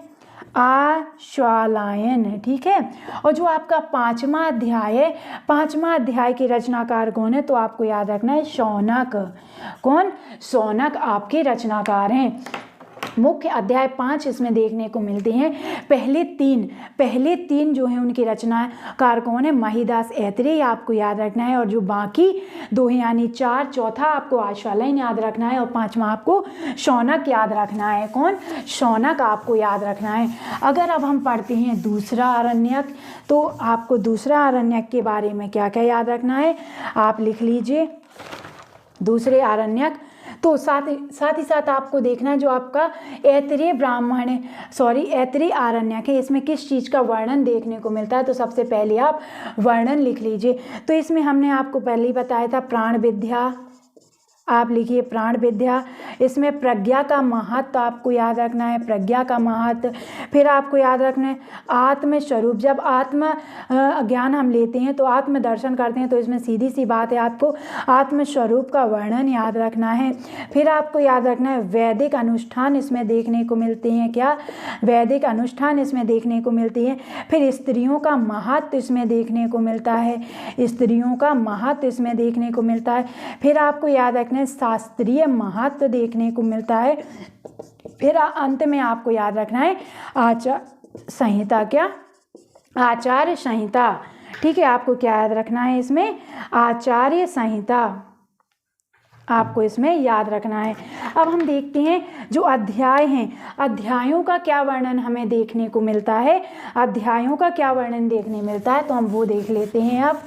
आश्वालायन। ठीक है। और जो आपका 5वां अध्याय है, 5वां अध्याय के रचनाकार कौन है? तो आपको याद रखना है शौनक। कौन? शौनक आपके रचनाकार हैं। मुख्य अध्याय 5 इसमें देखने को मिलते हैं। पहले तीन जो हैं उनकी रचनाकार कौन है? महिदास ऐतरेय आपको याद रखना है। और जो बाकी 2 हैं यानी 4, चौथा आपको आश्वालायन याद रखना है और 5वां आपको शौनक याद रखना है। कौन? शौनक आपको याद रखना है। अगर अब हम पढ़ते हैं दूसरा आरण्यक, तो आपको दूसरा आरण्यक के बारे में क्या क्या याद रखना है आप लिख लीजिए। दूसरे आरण्यक तो साथ ही साथ आपको देखना है जो आपका ऐतरेय आरण्यक है, इसमें किस चीज़ का वर्णन देखने को मिलता है? तो सबसे पहले आप वर्णन लिख लीजिए। तो इसमें हमने आपको पहले ही बताया था प्राण विद्या, आप लिखिए प्राण विद्या। इसमें प्रज्ञा का महत्व आपको याद रखना है, प्रज्ञा का महत्व। फिर आपको याद रखना है आत्मस्वरूप। जब आत्म ज्ञान हम लेते हैं तो आत्म दर्शन करते हैं, तो इसमें सीधी सी बात है आपको आत्मस्वरूप का वर्णन याद रखना है। फिर आपको याद रखना है वैदिक अनुष्ठान इसमें देखने को मिलते हैं। क्या? वैदिक अनुष्ठान इसमें देखने को मिलती है। फिर स्त्रियों का महत्व इसमें देखने को मिलता है, स्त्रियों का महत्व इसमें देखने को मिलता है। फिर आपको याद रखना है शास्त्रीय महत्व देखने को मिलता है। फिर अंत में आपको याद रखना है आचार संहिता। क्या? आचार्य संहिता। ठीक है। आपको क्या याद रखना है इसमें? आचार्य संहिता आपको इसमें याद रखना है। अब हम देखते हैं जो अध्याय हैं, अध्यायों का क्या वर्णन हमें देखने को मिलता है। अध्यायों का क्या वर्णन देखने मिलता है तो हम वो देख लेते हैं। अब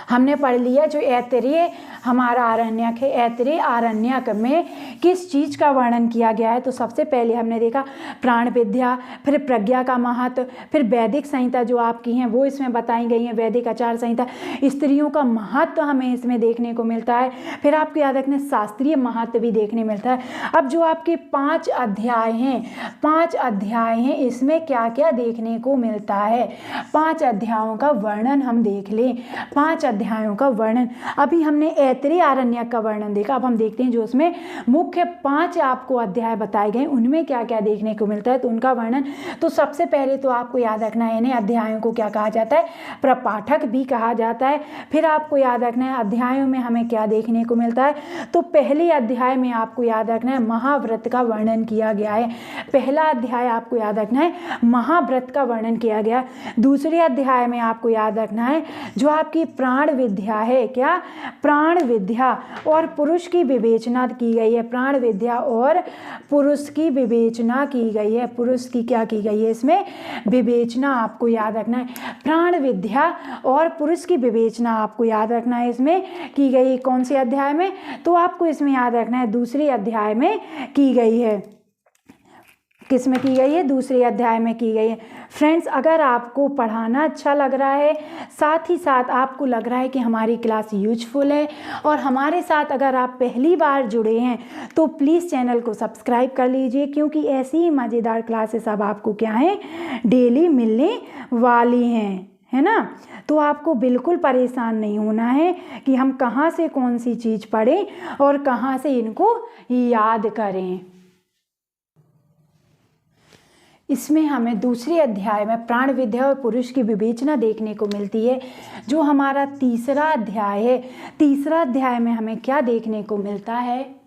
हमने पढ़ लिया जो ऐतरेय हमारा आरण्यक है, ऐतरेय आरण्यक में किस चीज़ का वर्णन किया गया है। तो सबसे पहले हमने देखा प्राण विद्या, फिर प्रज्ञा का महत्व, फिर वैदिक संहिता जो आपकी हैं वो इसमें बताई गई हैं, वैदिक आचार संहिता। स्त्रियों का महत्व हमें इसमें देखने को मिलता है। फिर आपको याद रखना शास्त्रीय महत्व भी देखने मिलता है। अब जो आपके 5 अध्याय हैं, 5 अध्याय हैं, इसमें क्या क्या देखने को मिलता है? 5 अध्यायों का वर्णन हम देख लें। 5 अध्यायों का वर्णन, अभी हमने ऐतरेय आरण्यक का वर्णन देखा। अब हम देखते हैं जो उसमें मुख्य 5 आपको अध्याय बताए गए उनमें क्या क्या देखने को मिलता है तो उनका वर्णन। तो सबसे पहले तो आपको याद रखना है इन्हें अध्यायों को क्या कहा जाता है? प्रपाठक भी कहा जाता है। फिर आपको याद रखना है अध्यायों में हमें क्या देखने को मिलता है। तो पहले अध्याय में आपको याद रखना है महाव्रत का वर्णन किया गया है। पहला अध्याय आपको याद रखना है महाव्रत का वर्णन किया गया। दूसरे अध्याय में आपको याद रखना है जो आपकी प्राण विद्या है। क्या? प्राण विद्या और पुरुष की विवेचना की गई है। प्राण विद्या और पुरुष की विवेचना की गई है। पुरुष की क्या की गई है? इसमें विवेचना आपको याद रखना है। प्राण विद्या और पुरुष की विवेचना आपको याद रखना है इसमें की गई। कौन से अध्याय में? तो आपको इसमें याद रखना है दूसरे अध्याय में की गई है। किस में की गई है, दूसरे अध्याय में की गई है। फ्रेंड्स, अगर आपको पढ़ाना अच्छा लग रहा है, साथ ही साथ आपको लग रहा है कि हमारी क्लास यूजफुल है और हमारे साथ अगर आप पहली बार जुड़े हैं तो प्लीज़ चैनल को सब्सक्राइब कर लीजिए, क्योंकि ऐसी ही मज़ेदार क्लासेस अब आपको क्या है, डेली मिलने वाली हैं, है ना। तो आपको बिल्कुल परेशान नहीं होना है कि हम कहाँ से कौन सी चीज़ पढ़ें और कहाँ से इनको याद करें। इसमें हमें दूसरे अध्याय में प्राण विद्या और पुरुष की विवेचना देखने को मिलती है, जो हमारा तीसरा अध्याय है। तीसरा अध्याय में हमें क्या देखने को मिलता है,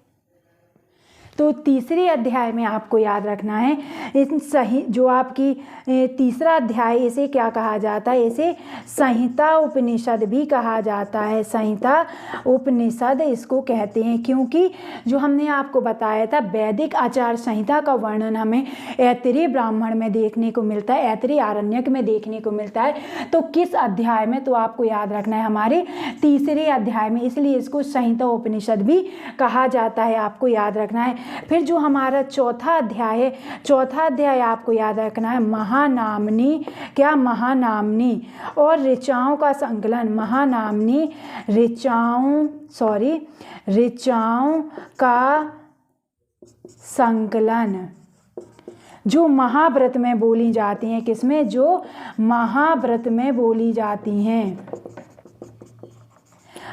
तो तीसरे अध्याय में आपको याद रखना है, इन सही जो आपकी तीसरा अध्याय, इसे क्या कहा जाता है, इसे संहिता उपनिषद भी कहा जाता है। संहिता उपनिषद इसको कहते हैं, क्योंकि जो हमने आपको बताया था वैदिक आचार संहिता का वर्णन हमें ऐतरेय ब्राह्मण में देखने को मिलता है, ऐतरेय आरण्यक में देखने को मिलता है। तो किस अध्याय में, तो आपको याद रखना है हमारे तीसरे अध्याय में, इसलिए इसको संहिता उपनिषद भी कहा जाता है, आपको याद रखना है। फिर जो हमारा चौथा अध्याय है, चौथा अध्याय आपको याद रखना है महानामनी, क्या, महानामनी और ऋचाओं का संकलन, महानामनी ऋचाओं का संकलन, जो महाव्रत में बोली जाती हैं। किसमें, जो महाव्रत में बोली जाती हैं।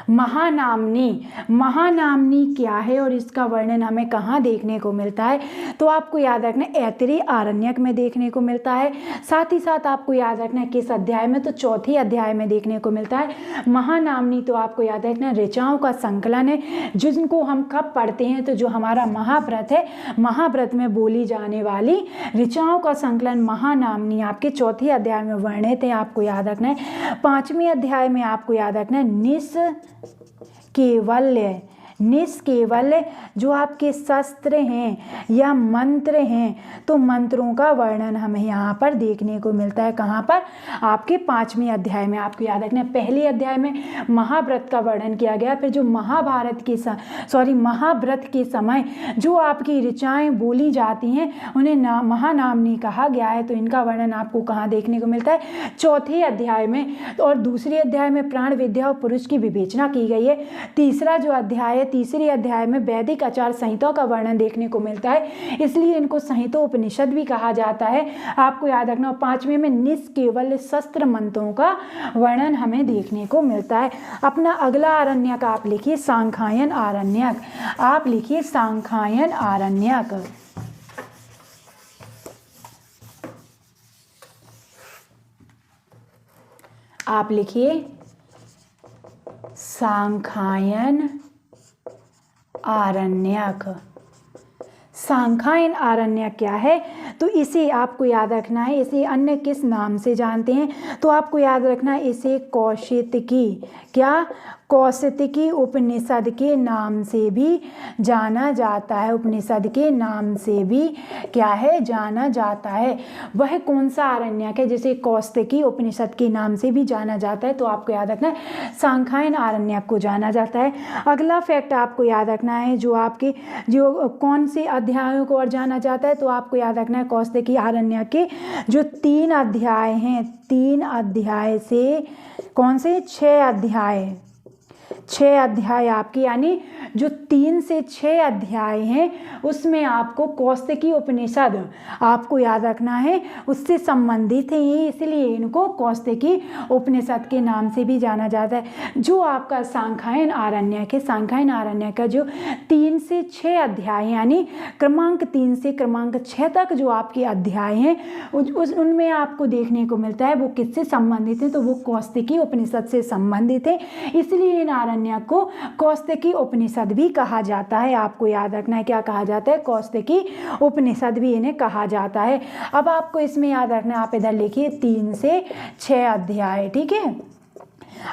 महानामनी क्या है और इसका वर्णन हमें कहाँ देखने को मिलता है, तो आपको याद रखना है ऐतरेय आरण्यक में देखने को मिलता है। साथ ही साथ आपको याद रखना है किस अध्याय में, तो चौथे अध्याय में देखने को मिलता है महानामनी। तो आपको याद रखना है ऋचाओं का संकलन है, जिनको हम कब पढ़ते हैं, तो जो हमारा महाव्रत है, महाव्रत में बोली जाने वाली ऋचाओं का संकलन महानामनी आपके चौथे अध्याय में वर्णित है, आपको याद रखना है। पांचवें अध्याय में आपको याद रखना है निष्केवल्य, जो आपके शस्त्र हैं या मंत्र हैं, तो मंत्रों का वर्णन हमें यहाँ पर देखने को मिलता है। कहाँ पर, आपके पांचवें अध्याय में। आपको याद रखना है पहले अध्याय में महाव्रत का वर्णन किया गया, फिर जो महाव्रत के समय जो आपकी ऋचाएं बोली जाती हैं उन्हें महानामनी कहा गया है। तो इनका वर्णन आपको कहाँ देखने को मिलता है, चौथे अध्याय में। और दूसरे अध्याय में प्राण विद्या और पुरुष की विवेचना की गई है। तीसरा जो अध्याय है, तीसरे अध्याय में वैदिक आचार संहिता का वर्णन देखने को मिलता है, इसलिए इनको संहिता उपनिषद भी कहा जाता है, आपको याद रखना। और पांचवें में निष्केवल्य शस्त्र मंत्रों का वर्णन हमें देखने को मिलता है। अपना अगला आरण्यक आप लिखिए सांख्यायन आरण्यक, आप लिखिए सांख्यायन आरण्यक। आप लिखिए सांख्यायन आरण्यक। सांख्यायन आरण्यक क्या है, तो इसे आपको याद रखना है, इसे अन्य किस नाम से जानते हैं, तो आपको याद रखना है इसे कौशितकी, क्या, कौशितकी उपनिषद के नाम से भी जाना जाता है। उपनिषद के नाम से भी क्या है, जाना जाता है। वह कौन सा आरण्यक है जिसे कौशितकी उपनिषद के नाम से भी जाना जाता है, तो आपको याद रखना है सांख्यायन आरण्यक को जाना जाता है। अगला फैक्ट आपको याद रखना है, जो आपके जो कौन से अध्यायों को और जाना जाता है, तो आपको याद रखना है कौशितकी आरण्यक के जो 3 अध्याय हैं, 3 अध्याय से कौन से 6 अध्याय, 6 अध्याय आपके, यानी जो 3 से 6 अध्याय हैं उसमें आपको कौशितकी उपनिषद आपको याद रखना है, उससे संबंधित है ये, इसलिए इनको कौशितकी उपनिषद के नाम से भी जाना जाता है। जो आपका सांख्यायन आरण्यक है, सांख्यायन आरण्यक का जो 3 से 6 अध्याय, यानी क्रमांक 3 से क्रमांक 6 तक जो आपके अध्याय हैं उनमें आपको देखने को मिलता है वो किससे संबंधित है, तो वो कौशितकी उपनिषद से संबंधित है, इसलिए इन आरण्यक को कौशितकी उपनिषद भी कहा जाता है। आपको याद रखना है क्या कहा जाता है, कौशितकी उपनिषद भी इन्हें कहा जाता है। अब आपको इसमें याद रखना है, आप इधर लिखिए 3 से 6 अध्याय, ठीक है।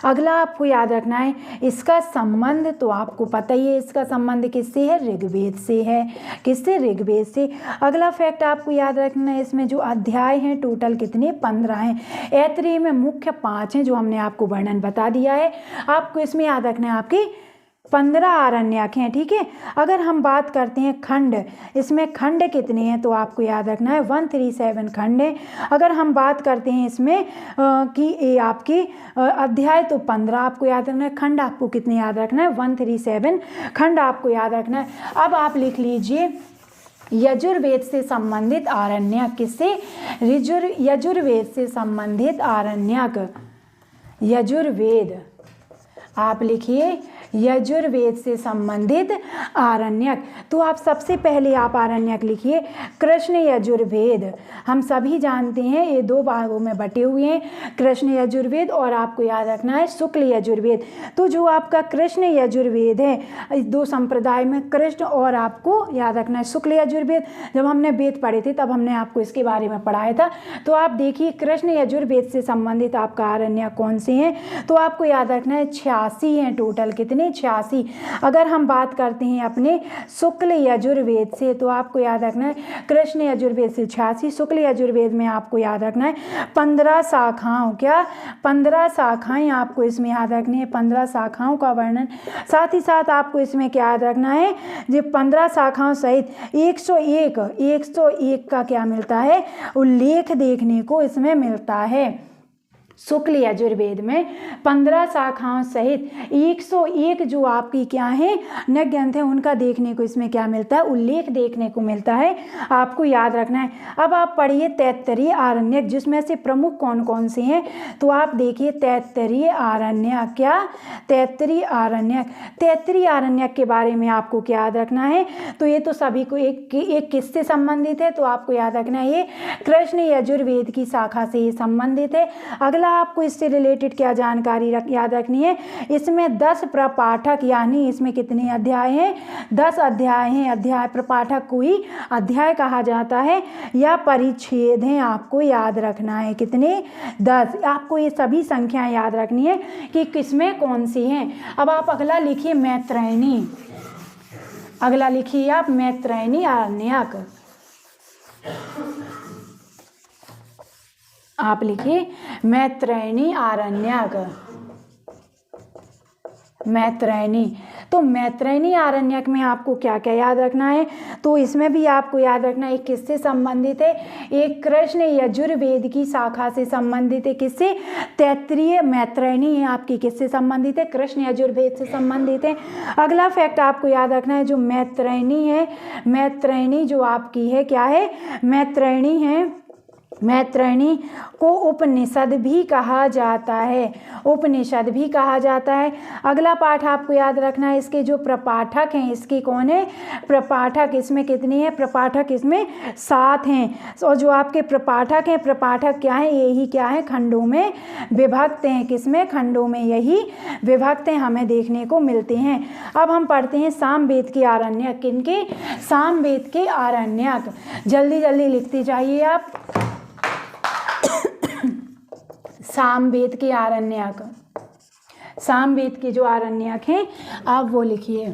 अगला आपको याद रखना है इसका संबंध, तो आपको पता ही है इसका संबंध किससे है, ऋग्वेद से है, किससे, ऋग्वेद से। अगला फैक्ट आपको याद रखना है, इसमें जो अध्याय हैं टोटल कितने, 15 हैं। ऐतरेय में मुख्य 5 हैं, जो हमने आपको वर्णन बता दिया है। आपको इसमें याद रखना है आपके 15 आरण्यक हैं, ठीक है। अगर हम बात करते हैं खंड, इसमें खंड कितने हैं तो आपको याद रखना है 137 खंड हैं। अगर हम बात करते हैं इसमें कि ये आपके अध्याय तो 15 आपको याद रखना है, खंड आपको कितने याद रखना है 137 खंड आपको याद रखना है। अब आप लिख लीजिए यजुर्वेद से संबंधित आरण्यक, किससे, यजुर्वेद से संबंधित आरण्यक, यजुर्वेद, आप लिखिए यजुर्वेद से संबंधित आरण्यक। तो आप सबसे पहले आप आरण्यक लिखिए कृष्ण यजुर्वेद। हम सभी जानते हैं ये 2 भागों में बटे हुए हैं, कृष्ण यजुर्वेद और आपको याद रखना है शुक्ल यजुर्वेद। तो जो आपका कृष्ण यजुर्वेद है, इस 2 संप्रदाय में कृष्ण और आपको याद रखना है शुक्ल यजुर्वेद। जब हमने वेद पढ़े थे तब हमने आपको इसके बारे में पढ़ाया था। तो आप देखिए कृष्ण यजुर्वेद से संबंधित आपका आरण्यक कौन से हैं, तो आपको याद रखना है 86 हैं टोटल, कितने 86। अगर हम बात करते हैं अपने शुक्ल यजुर्वेद से तो आपको याद रखना है कृष्ण यजुर्वेद से 86, शुक्ल यजुर्वेद में आपको याद रखना है 15 शाखाओं, क्या 15 शाखाएं आपको इसमें याद रखनी है, 15 शाखाओं का वर्णन। साथ ही साथ आपको इसमें क्या याद रखना है, जो 15 शाखाओं सहित 101 का क्या मिलता है, उल्लेख देखने को इसमें मिलता है। शुक्ल यजुर्वेद में 15 शाखाओं सहित 101 जो आपकी क्या है न ग्रंथ है, उनका देखने को इसमें क्या मिलता है, उल्लेख देखने को मिलता है, आपको याद रखना है। अब आप पढ़िए तैत्तरीय आरण्यक, जिसमें से प्रमुख कौन कौन से हैं, तो आप देखिए तैत्तरीय आरण्यक, क्या तैत्तरीय आरण्यक, तैत्तरीय आरण्यक के बारे में आपको क्या याद रखना है, तो ये तो सभी को एक किससे संबंधित है, तो आपको याद रखना है ये कृष्ण यजुर्वेद की शाखा से ये संबंधित है। अगला आपको इससे रिलेटेड क्या जानकारी याद रखनी है, इसमें 10 प्रपाठक, यानी इसमें कितने अध्याय हैं, 10 अध्याय हैं। अध्याय प्रपाठक को ही अध्याय कहा जाता है, या परिच्छेद हैं, आपको याद रखना है कितने 10। आपको ये सभी संख्याएं याद रखनी है कि किसमें कौन सी हैं। अब आप अगला लिखिए मैत्रेयनी, अगला लिखिए आप मैत्रेयनी आरण्यक, आप लिखिए मैत्रेयनी आरण्यक, मैत्रेयनी। तो मैत्रेयनी आरण्यक में आपको क्या क्या याद रखना है, तो इसमें भी आपको याद रखना है किससे संबंधित है, एक कृष्ण यजुर्वेद की शाखा से संबंधित है, किससे, तैत्तरीय मैत्रेयनी है आपकी किससे संबंधित है, कृष्ण यजुर्वेद से संबंधित है। अगला फैक्ट आपको याद रखना है, जो मैत्रेयनी है, मैत्रेयनी जो आपकी है क्या है, मैत्रेयनी है, मैत्रेयनी को उपनिषद भी कहा जाता है, उपनिषद भी कहा जाता है। अगला पाठ आपको याद रखना है, इसके जो प्रपाठक हैं, इसके कौन है, प्रपाठक, इसमें कितने हैं, प्रपाठक इसमें 7 हैं। और जो आपके प्रपाठक हैं, प्रपाठक क्या है, यही क्या है, खंडों में विभक्त हैं, किसमें, खंडों में यही विभक्त हैं, हमें देखने को मिलते हैं। अब हम पढ़ते हैं सामवेद के आरण्यक, किनके, सामवेद के आरण्यक, जल्दी जल्दी लिखते जाइए आप, सामवेद के आरण्यक, सामवेद के जो आरण्यक हैं आप वो लिखिए।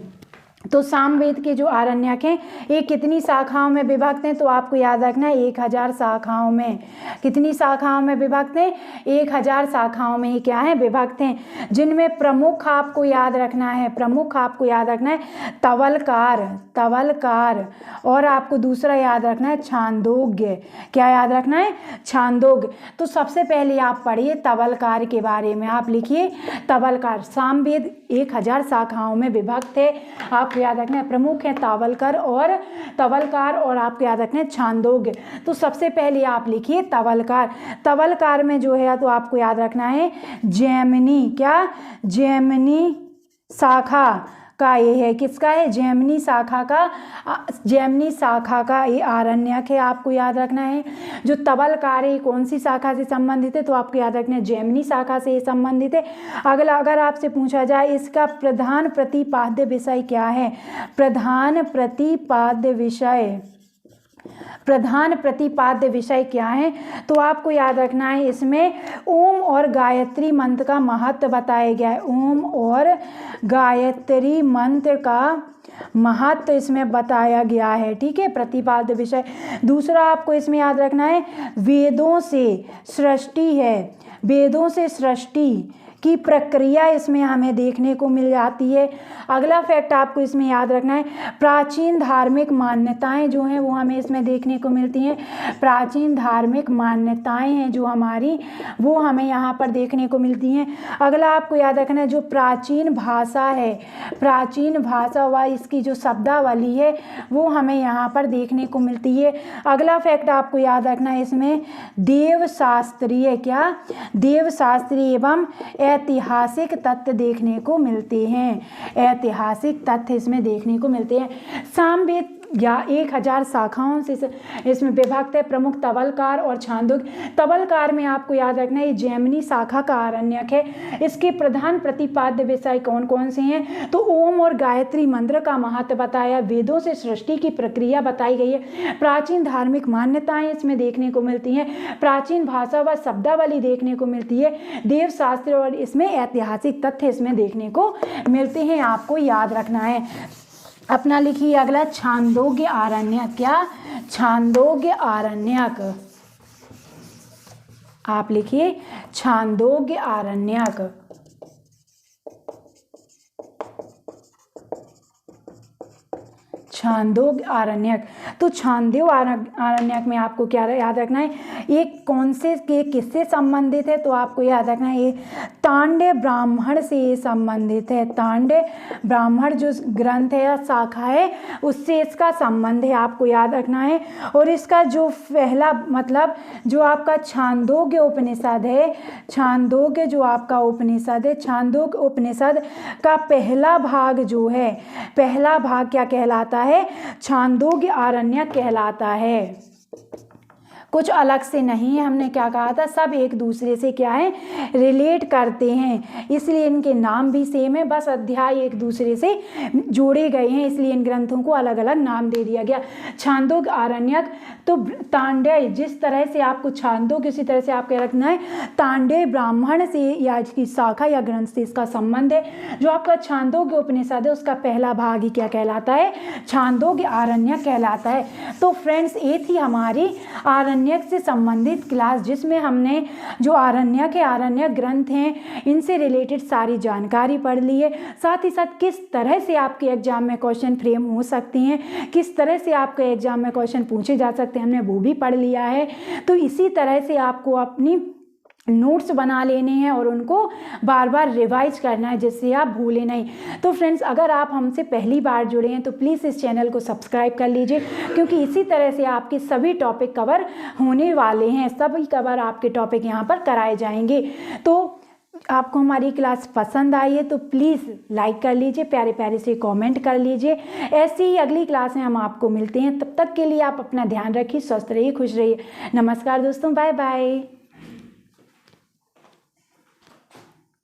तो सामवेद के जो आरण्यक हैं ये कितनी शाखाओं में विभक्त हैं, तो आपको याद रखना है 1000 शाखाओं में, कितनी शाखाओं में विभक्त हैं, 1000 शाखाओं में ही क्या है, विभक्त हैं। जिनमें प्रमुख आपको याद रखना है, प्रमुख आपको याद रखना है तवलकार, तवलकार, और आपको दूसरा याद रखना है छांदोग्य, क्या याद रखना है, छांदोग्य। तो सबसे पहले आप पढ़िए तवलकार के बारे में, आप लिखिए तवलकार। सामवेद 1000 शाखाओं में विभक्त है, आपको याद रखना है प्रमुख है तवलकर और तवलकार, और आपको याद रखना है छांदोग्य। तो सबसे पहले आप लिखिए तवलकार। तवलकार में जो है तो आपको याद रखना है जैमिनी, क्या, जैमिनी शाखा का ये है, किसका है, जैमिनी शाखा का, जैमिनी शाखा का ये आरण्यक है, आपको याद रखना है। जो तवलकार है कौन सी शाखा से संबंधित है, तो आपको याद रखना है जैमिनी शाखा से ये संबंधित है। अगला अगर आपसे पूछा जाए इसका प्रधान प्रतिपाद्य विषय क्या है, प्रधान प्रतिपाद्य विषय, प्रधान प्रतिपाद्य विषय क्या है, तो आपको याद रखना है इसमें ओम और गायत्री मंत्र का महत्व बताया गया है, ओम और गायत्री मंत्र का महत्व इसमें बताया गया है, ठीक है, प्रतिपाद्य विषय। दूसरा आपको इसमें याद रखना है वेदों से सृष्टि है, वेदों से सृष्टि की प्रक्रिया इसमें हमें देखने को मिल जाती है। अगला फैक्ट आपको इसमें याद रखना है, प्राचीन धार्मिक मान्यताएं जो हैं वो हमें इसमें देखने को मिलती हैं। प्राचीन धार्मिक मान्यताएं हैं जो हमारी, वो हमें यहाँ पर देखने को मिलती हैं। अगला आपको याद रखना है, जो प्राचीन भाषा है, प्राचीन भाषा व इसकी जो शब्दावली है वो हमें यहाँ पर देखने को मिलती है। अगला फैक्ट आपको याद रखना है, इसमें देवशास्त्रीय, क्या, देवशास्त्रीय एवं ऐतिहासिक तथ्य देखने को मिलते हैं। ऐतिहासिक तथ्य इसमें देखने को मिलते हैं। सामवेद या 1000 शाखाओं से इसमें विभक्त है। प्रमुख तवलकार और छांदोग्य। तवलकार में आपको याद रखना है ये जैमिनी शाखा का आरण्यक है। इसके प्रधान प्रतिपाद्य विषय कौन कौन से हैं, तो ओम और गायत्री मंत्र का महत्व बताया, वेदों से सृष्टि की प्रक्रिया बताई गई है, प्राचीन धार्मिक मान्यताएं इसमें देखने को मिलती हैं, प्राचीन भाषा व शब्दावली देखने को मिलती है, देवशास्त्र और इसमें ऐतिहासिक तथ्य इसमें देखने को मिलते हैं। आपको याद रखना है। अपना लिखिए अगला, छांदोग्य आरण्यक, क्या, छांदोग्य आरण्यक। आप लिखिए छांदोग्य आरण्यक। छांदोग्य आरण्यक। तो छांदोग्य आरण्यक में आपको क्या याद रखना है, एक कौन से के किससे संबंधित है, तो आपको याद रखना है ये तांडव ब्राह्मण से संबंधित है। तांडव ब्राह्मण जो ग्रंथ है या शाखा है उससे इसका संबंध है, आपको याद रखना है। और इसका जो पहला मतलब जो आपका छांदोग्य उपनिषद है, छांदोग्य जो आपका उपनिषद है, छांदोग्य उपनिषद का पहला भाग जो है, पहला भाग क्या कहलाता है, छांदोग्य आरण्यक कहलाता है। कुछ अलग से नहीं है, हमने क्या कहा था, सब एक दूसरे से क्या है, रिलेट करते हैं, इसलिए इनके नाम भी सेम है, बस अध्याय एक दूसरे से जोड़े गए हैं, इसलिए इन ग्रंथों को अलग अलग नाम दे दिया गया। छांदोग्य आरण्यक, तो तांडव जिस तरह से आपको छांदोग्य उसी तरह से आपको रखना है तांडव ब्राह्मण से या इसकी शाखा या ग्रंथ से इसका संबंध है। जो आपका छांदोग्य उपनिषद है उसका पहला भाग ही क्या कहलाता है, छांदोग्य आरण्यक कहलाता है। तो फ्रेंड्स ये थी हमारी आरण्यक से संबंधित क्लास, जिसमें हमने जो आरण्यक है, आरण्यक ग्रंथ हैं, इनसे रिलेटेड सारी जानकारी पढ़ ली है। साथ ही साथ किस तरह से आपके एग्जाम में क्वेश्चन फ्रेम हो सकते हैं, किस तरह से आपके एग्जाम में क्वेश्चन पूछे जा सकते हैं, हमने वो भी पढ़ लिया है। तो इसी तरह से आपको अपनी नोट्स बना लेने हैं और उनको बार बार रिवाइज करना है जिससे आप भूलें नहीं। तो फ्रेंड्स अगर आप हमसे पहली बार जुड़े हैं तो प्लीज़ इस चैनल को सब्सक्राइब कर लीजिए, क्योंकि इसी तरह से आपके सभी टॉपिक कवर होने वाले हैं, सभी कवर आपके टॉपिक यहाँ पर कराए जाएंगे। तो आपको हमारी क्लास पसंद आई है तो प्लीज़ लाइक कर लीजिए, प्यारे प्यारे से कमेंट कर लीजिए। ऐसे ही अगली क्लास में हम आपको मिलते हैं, तब तक के लिए आप अपना ध्यान रखिए, स्वस्थ रहिए, खुश रहिए। नमस्कार दोस्तों, बाय बाय।